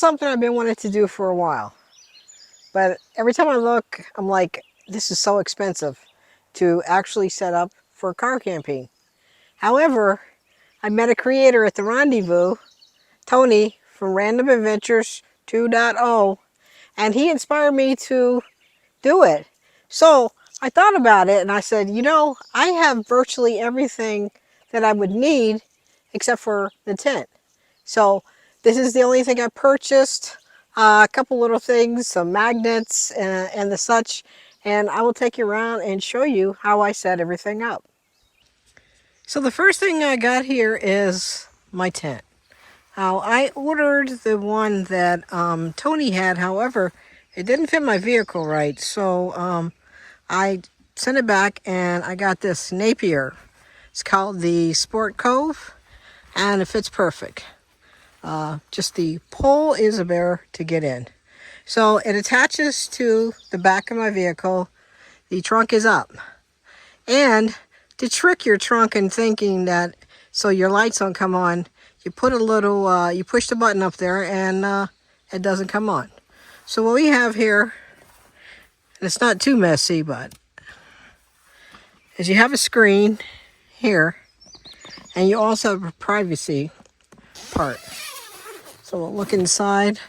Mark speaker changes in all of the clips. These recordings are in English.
Speaker 1: something I've been wanting to do for a while. But every time I look, I'm like, this is so expensive to actually set up for car camping. However, I met a creator at the rendezvous, Tony from Random Adventures 2.0, and he inspired me to do it. So I thought about it and I said, you know, I have virtually everything that I would need except for the tent. So this is the only thing I purchased. A couple little things, some magnets and the such, and I will take you around and show you how I set everything up. So the first thing I got here is my tent. Now I ordered the one that Tony had, however, it didn't fit my vehicle right, so I sent it back and I got this Napier. It's called the Cove, and it fits perfect. Just the pole is a bear to get in. So it attaches to the back of my vehicle. The trunk is up. And to trick your trunk in thinking that so your lights don't come on, you put a little, you push the button up there and it doesn't come on. So what we have here, and it's not too messy, but is you have a screen here and you also have a privacy part. So we'll look inside.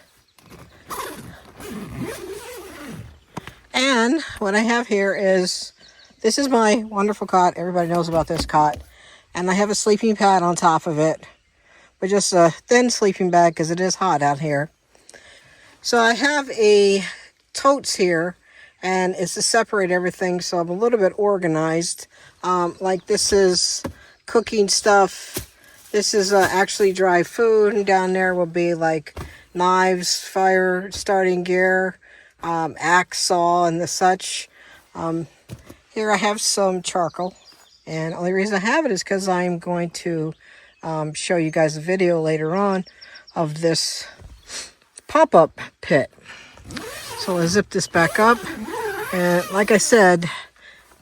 Speaker 1: And what I have here is, this is my wonderful cot. Everybody knows about this cot. And I have a sleeping pad on top of it, but just a thin sleeping bag because it is hot out here. So I have a totes here, and it's to separate everything, so I'm a little bit organized. Like this is cooking stuff. This is actually dry food, and down there will be like knives, fire starting gear, axe, saw, and the such. Here I have some charcoal, and the only reason I have it is because I'm going to show you guys a video later on of this pop-up pit. So I'll zip this back up, and like I said,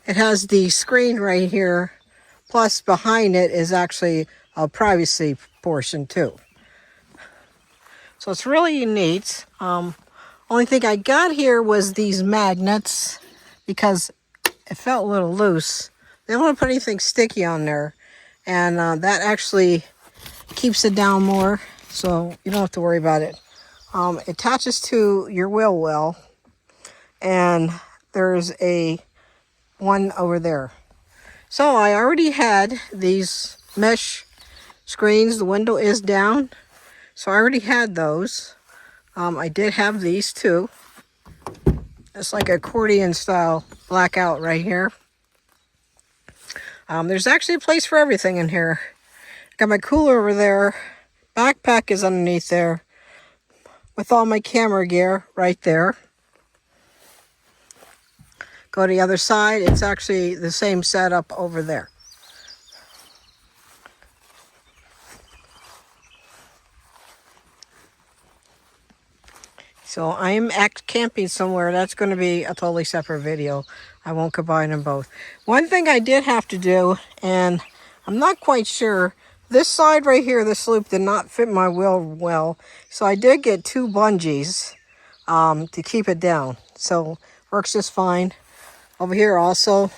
Speaker 1: it has the screen right here, plus behind it is actually a privacy portion too. So it's really neat. Only thing I got here was these magnets because it felt a little loose. They don't want to put anything sticky on there, and that actually keeps it down more, so you don't have to worry about it. It attaches to your wheel well, and there's a one over there. So I already had these mesh screens. The window is down, so I already had those. I did have these too. It's like accordion style blackout right here. There's actually a place for everything in here. Got my cooler over there. Backpack is underneath there with all my camera gear right there. Go to the other side. It's actually the same setup over there. So I am camping somewhere. That's going to be a totally separate video. I won't combine them both. One thing I did have to do, and I'm not quite sure, this side right here, this loop did not fit my wheel well. So I did get 2 bungees to keep it down. So works just fine. Over here also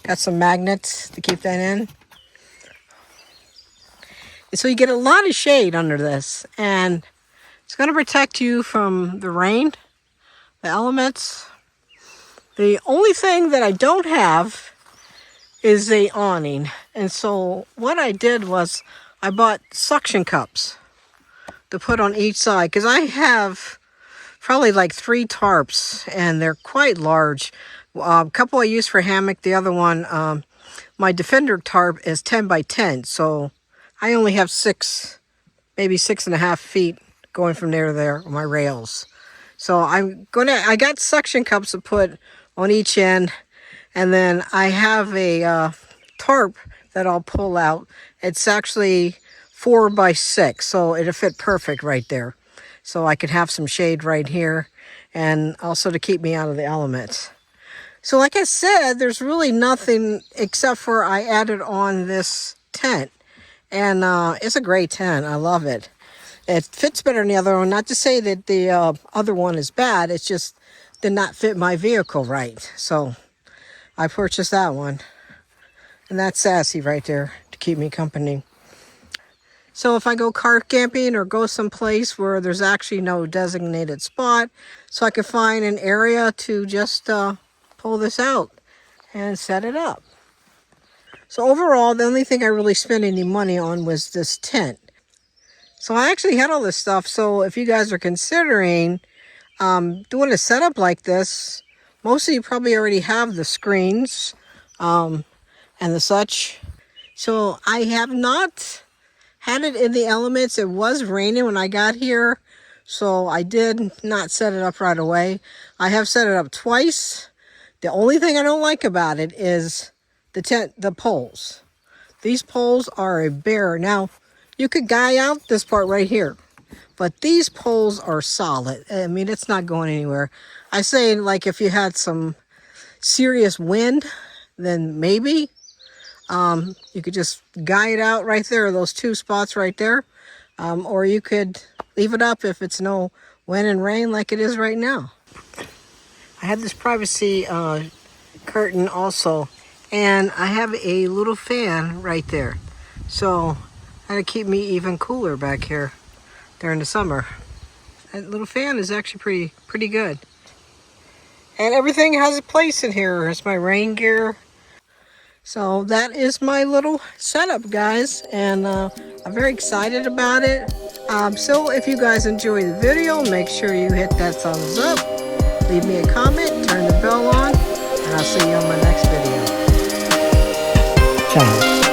Speaker 1: got some magnets to keep that in. So you get a lot of shade under this, and it's going to protect you from the rain, the elements. The only thing that I don't have is a awning. And so what I did was I bought suction cups to put on each side, because I have probably like 3 tarps, and they're quite large. A couple I use for hammock. The other one, my Defender tarp is 10 by 10. So I only have 6, maybe 6.5 feet going from there to there on my rails. So I got suction cups to put on each end, and then I have a tarp that I'll pull out. It's actually 4 by 6, so it'll fit perfect right there. So I could have some shade right here, and also to keep me out of the elements. So like I said, there's really nothing except for I added on this tent, and it's a great tent. I love it. It fits better than the other one. Not to say that the other one is bad. It's just did not fit my vehicle right. So I purchased that one. And that's Sassy right there to keep me company. So if I go carp camping or go someplace where there's actually no designated spot, so I can find an area to just pull this out and set it up. So overall, the only thing I really spent any money on was this tent. So I actually had all this stuff. So if you guys are considering doing a setup like this, most of you probably already have the screens and the such. So I have not had it in the elements. It was raining when I got here, so I did not set it up right away. I have set it up twice. The only thing I don't like about it is the poles. These poles are a bear. Now, you could guy out this part right here, but these poles are solid. I mean, it's not going anywhere. I say, like, if you had some serious wind, then maybe you could just guy it out right there, those two spots right there. Or you could leave it up if it's no wind and rain like it is right now. I have this privacy curtain also, and I have a little fan right there. So that'll keep me even cooler back here during the summer. That little fan is actually pretty good. And everything has a place in here. There's my rain gear. So that is my little setup, guys, and I'm very excited about it. So if you guys enjoy the video, make sure you hit that thumbs up, leave me a comment, turn the bell on, and I'll see you on my next video. Ciao.